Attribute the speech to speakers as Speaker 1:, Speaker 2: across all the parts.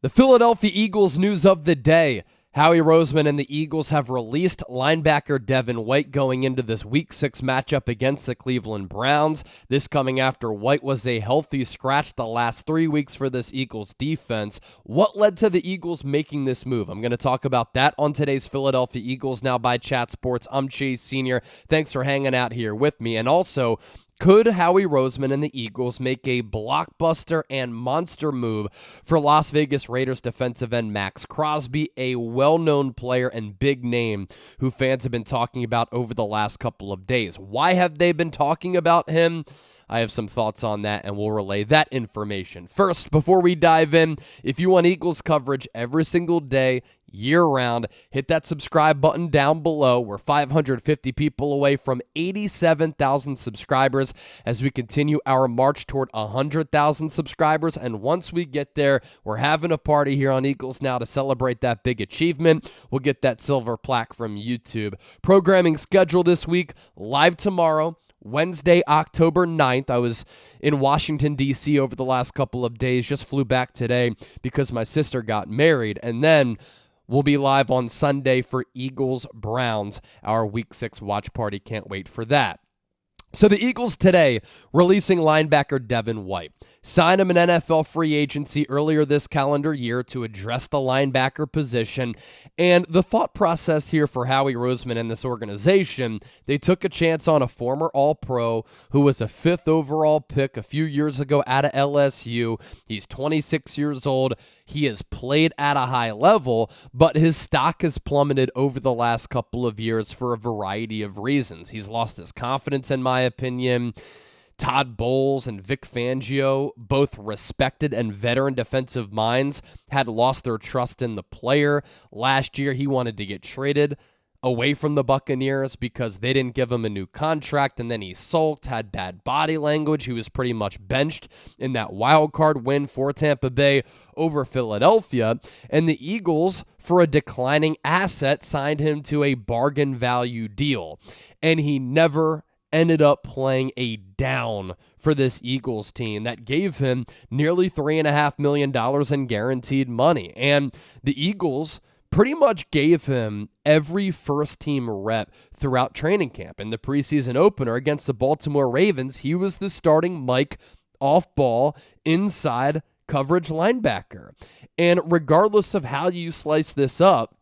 Speaker 1: The Philadelphia Eagles news of the day. Howie Roseman and the Eagles have released linebacker Devin White going into this Week 6 matchup against the Cleveland Browns. This coming after White was a healthy scratch the last 3 weeks for this Eagles defense. What led to the Eagles making this move? I'm going to talk about that on today's Philadelphia Eagles Now by Chat Sports. I'm Chase Sr. Thanks for hanging out here with me. And also, could Howie Roseman and the Eagles make a blockbuster and monster move for Las Vegas Raiders defensive end Maxx Crosby, a well-known player and big name who fans have been talking about over the last couple of days? Why have they been talking about him? I have some thoughts on that, and we'll relay that information. First, before we dive in, if you want Eagles coverage every single day, year-round, hit that subscribe button down below. We're 550 people away from 87,000 subscribers as we continue our march toward 100,000 subscribers. And once we get there, we're having a party here on Eagles Now to celebrate that big achievement. We'll get that silver plaque from YouTube. Programming schedule this week, live tomorrow, Wednesday, October 9th. I was in Washington, D.C. over the last couple of days, just flew back today because my sister got married, and then we'll be live on Sunday for Eagles-Browns, our Week 6 watch party. Can't wait for that. So the Eagles today releasing linebacker Devin White. Signed him an NFL free agency earlier this calendar year to address the linebacker position. And the thought process here for Howie Roseman and this organization, they took a chance on a former All-Pro who was a 5th overall pick a few years ago out of LSU. He's 26 years old. He has played at a high level, but his stock has plummeted over the last couple of years for a variety of reasons. He's lost his confidence, in my opinion. Todd Bowles and Vic Fangio, both respected and veteran defensive minds, had lost their trust in the player. Last year, he wanted to get traded away from the Buccaneers because they didn't give him a new contract, and then he sulked, had bad body language. He was pretty much benched in that wild card win for Tampa Bay over Philadelphia, and the Eagles, for a declining asset, signed him to a bargain value deal, and he never ended up playing a down for this Eagles team that gave him nearly $3.5 million in guaranteed money. And the Eagles pretty much gave him every first-team rep throughout training camp. In the preseason opener against the Baltimore Ravens, he was the starting Mike off-ball inside coverage linebacker. And regardless of how you slice this up,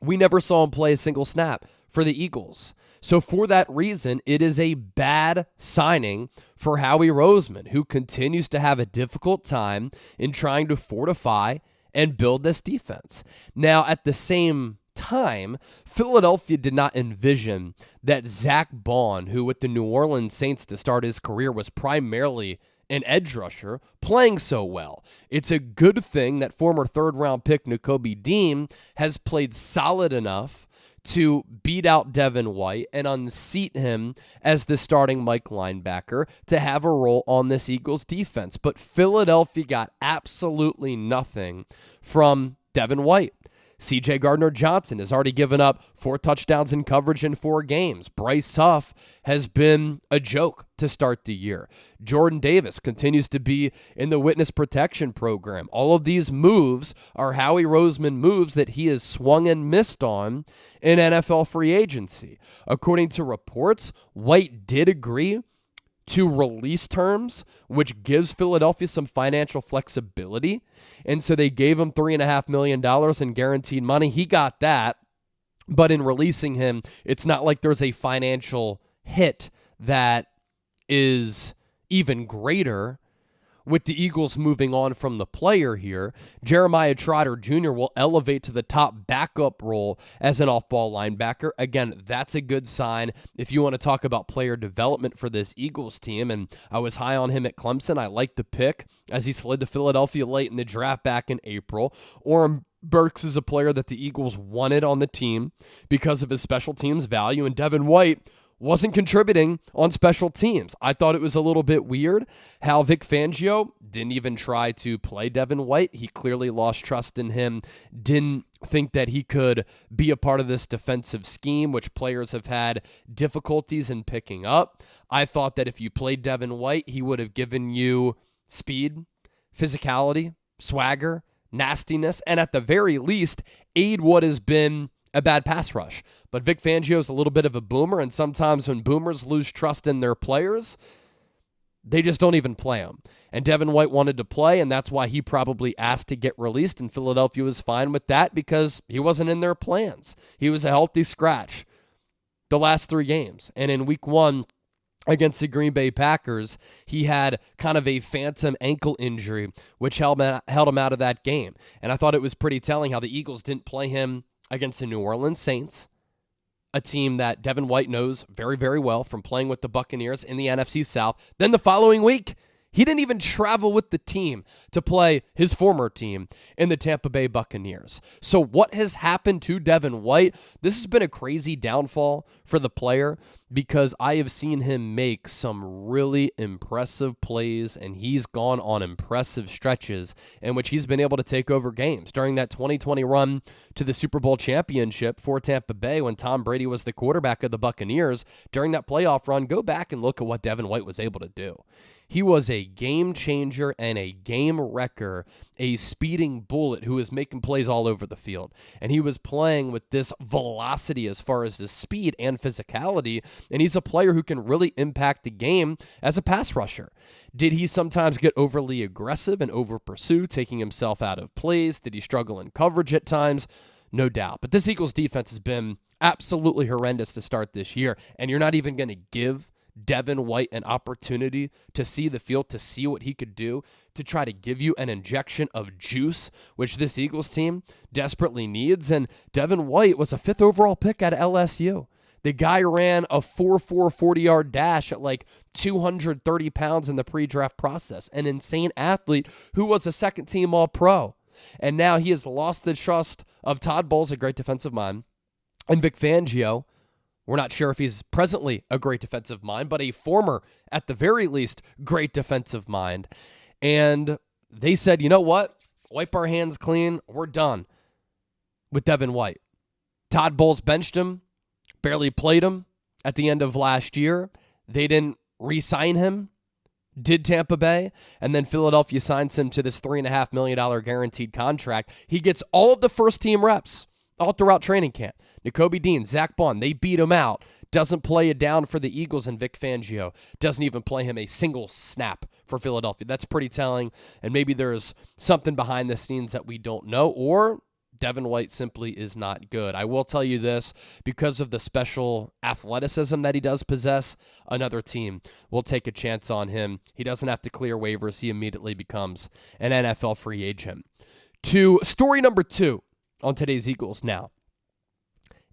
Speaker 1: we never saw him play a single snap for the Eagles. So for that reason, it is a bad signing for Howie Roseman, who continues to have a difficult time in trying to fortify and build this defense. Now, at the same time, Philadelphia did not envision that Zach Bond, who with the New Orleans Saints to start his career was primarily an edge rusher, playing so well. It's a good thing that former third-round pick Nakobe Dean has played solid enough to beat out Devin White and unseat him as the starting Mike linebacker to have a role on this Eagles defense. But Philadelphia got absolutely nothing from Devin White. C.J. Gardner-Johnson has already given up 4 touchdowns in coverage in 4 games. Bryce Huff has been a joke to start the year. Jordan Davis continues to be in the witness protection program. All of these moves are Howie Roseman moves that he has swung and missed on in NFL free agency. According to reports, White did agree to release terms, which gives Philadelphia some financial flexibility. And so they gave him $3.5 million in guaranteed money. He got that. But in releasing him, it's not like there's a financial hit that is even greater. With the Eagles moving on from the player here, Jeremiah Trotter Jr. will elevate to the top backup role as an off-ball linebacker. Again, that's a good sign if you want to talk about player development for this Eagles team, and I was high on him at Clemson. I liked the pick as he slid to Philadelphia late in the draft back in April. Orem Burks is a player that the Eagles wanted on the team because of his special teams value, and Devin White wasn't contributing on special teams. I thought it was a little bit weird how Vic Fangio didn't even try to play Devin White. He clearly lost trust in him, didn't think that he could be a part of this defensive scheme, which players have had difficulties in picking up. I thought that if you played Devin White, he would have given you speed, physicality, swagger, nastiness, and at the very least, aid what has been a bad pass rush. But Vic Fangio is a little bit of a boomer, and sometimes when boomers lose trust in their players, they just don't even play them. And Devin White wanted to play, and that's why he probably asked to get released, and Philadelphia was fine with that because he wasn't in their plans. He was a healthy scratch the last 3 games. And in week 1 against the Green Bay Packers, he had kind of a phantom ankle injury, which held him out of that game. And I thought it was pretty telling how the Eagles didn't play him against the New Orleans Saints, a team that Devin White knows very, very well from playing with the Buccaneers in the NFC South. Then the following week, he didn't even travel with the team to play his former team in the Tampa Bay Buccaneers. So what has happened to Devin White? This has been a crazy downfall for the player because I have seen him make some really impressive plays, and he's gone on impressive stretches in which he's been able to take over games. During that 2020 run to the Super Bowl championship for Tampa Bay when Tom Brady was the quarterback of the Buccaneers, during that playoff run, go back and look at what Devin White was able to do. He was a game changer and a game wrecker, a speeding bullet who was making plays all over the field. And he was playing with this velocity as far as his speed and physicality, and he's a player who can really impact the game as a pass rusher. Did he sometimes get overly aggressive and over-pursue, taking himself out of plays? Did he struggle in coverage at times? No doubt. But this Eagles defense has been absolutely horrendous to start this year, and you're not even going to give Devin White an opportunity to see the field, to see what he could do, to try to give you an injection of juice, which this Eagles team desperately needs. And Devin White was a 5th overall pick at LSU. The guy ran a 4.4 40-yard dash at like 230 pounds in the pre-draft process. An insane athlete who was a second-team All-Pro. And now he has lost the trust of Todd Bowles, a great defensive mind, and Vic Fangio. We're not sure if he's presently a great defensive mind, but a former, at the very least, great defensive mind. And they said, you know what? Wipe our hands clean. We're done with Devin White. Todd Bowles benched him, barely played him at the end of last year. They didn't re-sign him, did Tampa Bay, and then Philadelphia signs him to this $3.5 million guaranteed contract. He gets all of the first-team reps all throughout training camp. Nakobe Dean, Zach Bond, they beat him out. Doesn't play it down for the Eagles, and Vic Fangio doesn't even play him a single snap for Philadelphia. That's pretty telling, and maybe there's something behind the scenes that we don't know, or Devin White simply is not good. I will tell you this, because of the special athleticism that he does possess, another team will take a chance on him. He doesn't have to clear waivers. He immediately becomes an NFL free agent. To story number 2 on today's Eagles now.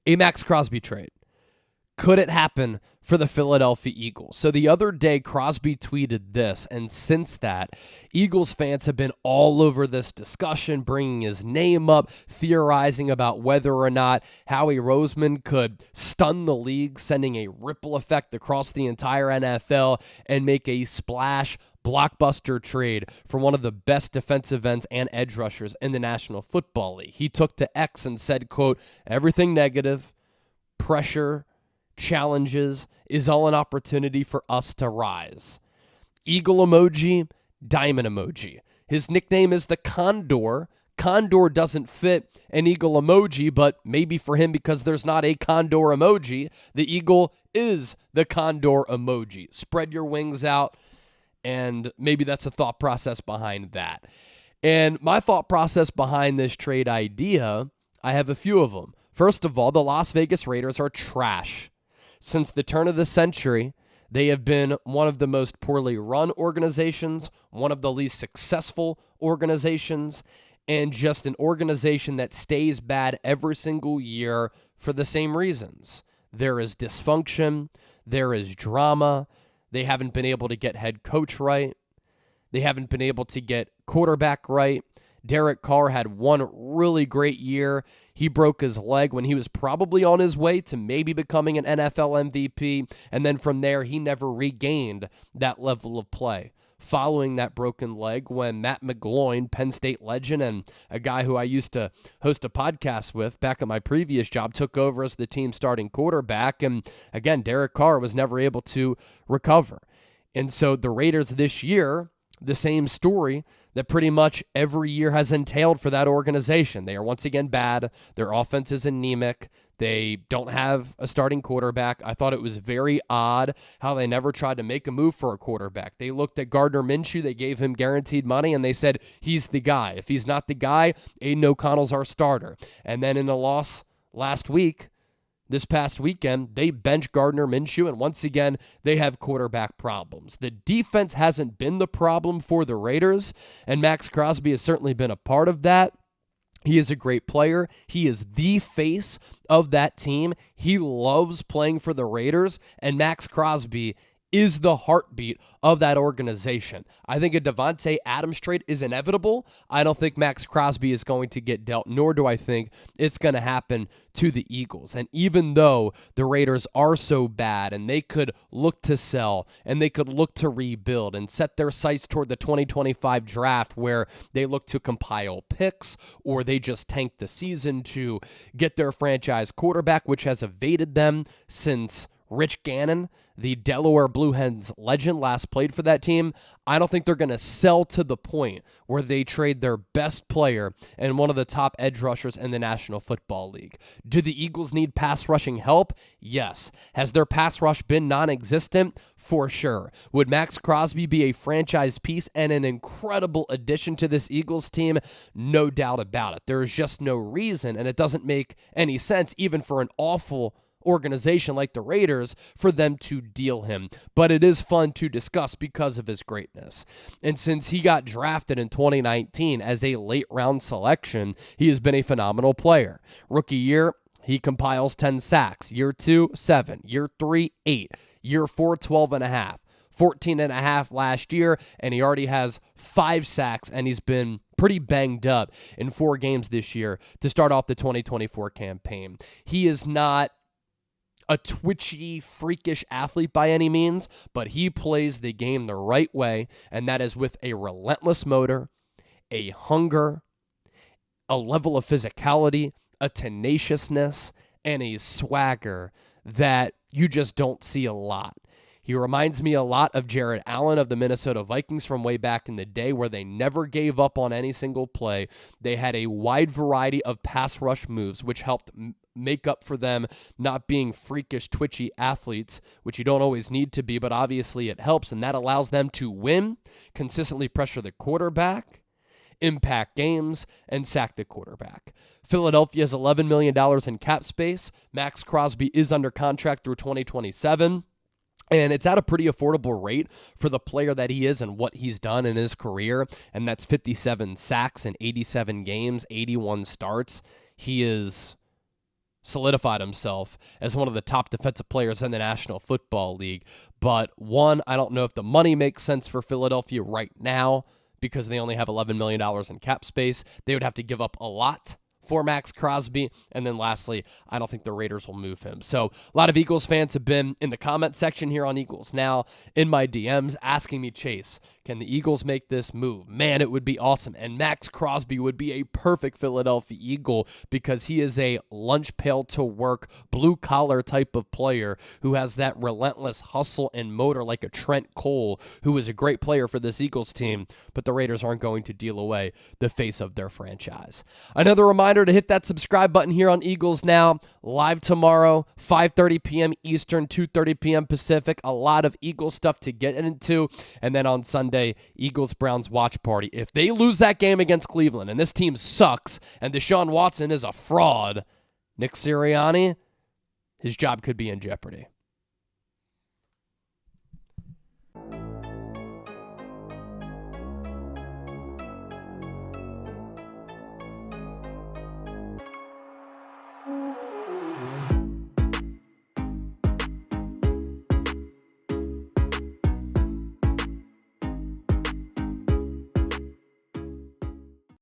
Speaker 1: A Maxx Crosby trade. Could it happen for the Philadelphia Eagles? So the other day, Crosby tweeted this, and since that, Eagles fans have been all over this discussion, bringing his name up, theorizing about whether or not Howie Roseman could stun the league, sending a ripple effect across the entire NFL and make a splash blockbuster trade for one of the best defensive ends and edge rushers in the National Football League. He took to X and said, quote, everything negative, pressure, challenges is all an opportunity for us to rise. Eagle emoji, diamond emoji. His nickname is the Condor. Condor doesn't fit an eagle emoji, but maybe for him, because there's not a condor emoji, the eagle is the condor emoji. Spread your wings out. And maybe that's a thought process behind that. And my thought process behind this trade idea, I have a few of them. First of all, the Las Vegas Raiders are trash. Since the turn of the century, they have been one of the most poorly run organizations, one of the least successful organizations, and just an organization that stays bad every single year for the same reasons. There is dysfunction, there is drama. They haven't been able to get head coach right. They haven't been able to get quarterback right. Derek Carr had one really great year. He broke his leg when he was probably on his way to maybe becoming an NFL MVP. And then from there, he never regained that level of play. Following that broken leg, when Matt McGloin, Penn State legend, and a guy who I used to host a podcast with back at my previous job, took over as the team's starting quarterback. And again, Derek Carr was never able to recover. And so the Raiders this year, the same story. that pretty much every year has entailed for that organization. They are once again bad. Their offense is anemic. They don't have a starting quarterback. I thought it was very odd how they never tried to make a move for a quarterback. They looked at Gardner Minshew. They gave him guaranteed money, and they said, he's the guy. If he's not the guy, Aiden O'Connell's our starter. And then in the loss last week, this past weekend, they bench Gardner Minshew, and once again, they have quarterback problems. The defense hasn't been the problem for the Raiders, and Maxx Crosby has certainly been a part of that. He is a great player. He is the face of that team. He loves playing for the Raiders, and Maxx Crosby is the heartbeat of that organization. I think a Davante Adams trade is inevitable. I don't think Maxx Crosby is going to get dealt, nor do I think it's going to happen to the Eagles. And even though the Raiders are so bad and they could look to sell and they could look to rebuild and set their sights toward the 2025 draft where they look to compile picks or they just tank the season to get their franchise quarterback, which has evaded them since Rich Gannon, the Delaware Blue Hens legend, last played for that team. I don't think they're going to sell to the point where they trade their best player and one of the top edge rushers in the National Football League. Do the Eagles need pass rushing help? Yes. Has their pass rush been non-existent? For sure. Would Maxx Crosby be a franchise piece and an incredible addition to this Eagles team? No doubt about it. There is just no reason, and it doesn't make any sense, even for an awful organization like the Raiders, for them to deal him. But it is fun to discuss because of his greatness. And since he got drafted in 2019 as a late round selection, he has been a phenomenal player. Rookie year, he compiles 10 sacks. Year 2, 7. Year 3, 8. Year 4, 12.5. 14.5 last year, and he already has 5 sacks, and he's been pretty banged up in 4 games this year to start off the 2024 campaign. He is not a twitchy, freakish athlete by any means, but he plays the game the right way, and that is with a relentless motor, a hunger, a level of physicality, a tenaciousness, and a swagger that you just don't see a lot. He reminds me a lot of Jared Allen of the Minnesota Vikings from way back in the day, where they never gave up on any single play. They had a wide variety of pass rush moves, which helped make up for them not being freakish, twitchy athletes, which you don't always need to be, but obviously it helps, and that allows them to win, consistently pressure the quarterback, impact games, and sack the quarterback. Philadelphia has $11 million in cap space. Maxx Crosby is under contract through 2027. And it's at a pretty affordable rate for the player that he is and what he's done in his career. And that's 57 sacks in 87 games, 81 starts. He is solidified himself as one of the top defensive players in the National Football League. But one, I don't know if the money makes sense for Philadelphia right now because they only have $11 million in cap space. They would have to give up a lot for Maxx Crosby. And then lastly, I don't think the Raiders will move him. So a lot of Eagles fans have been in the comment section here on Eagles Now in my DMs asking me, Chase, can the Eagles make this move? Man, it would be awesome. And Maxx Crosby would be a perfect Philadelphia Eagle because he is a lunch pail to work, blue collar type of player who has that relentless hustle and motor like a Trent Cole, who is a great player for this Eagles team, but the Raiders aren't going to deal away the face of their franchise. Another reminder to hit that subscribe button here on Eagles Now, live tomorrow, 5:30 p.m. Eastern, 2:30 p.m. Pacific. A lot of Eagles stuff to get into. And then on Sunday, Eagles-Browns watch party. If they lose that game against Cleveland, and this team sucks, and Deshaun Watson is a fraud, Nick Sirianni, his job could be in jeopardy.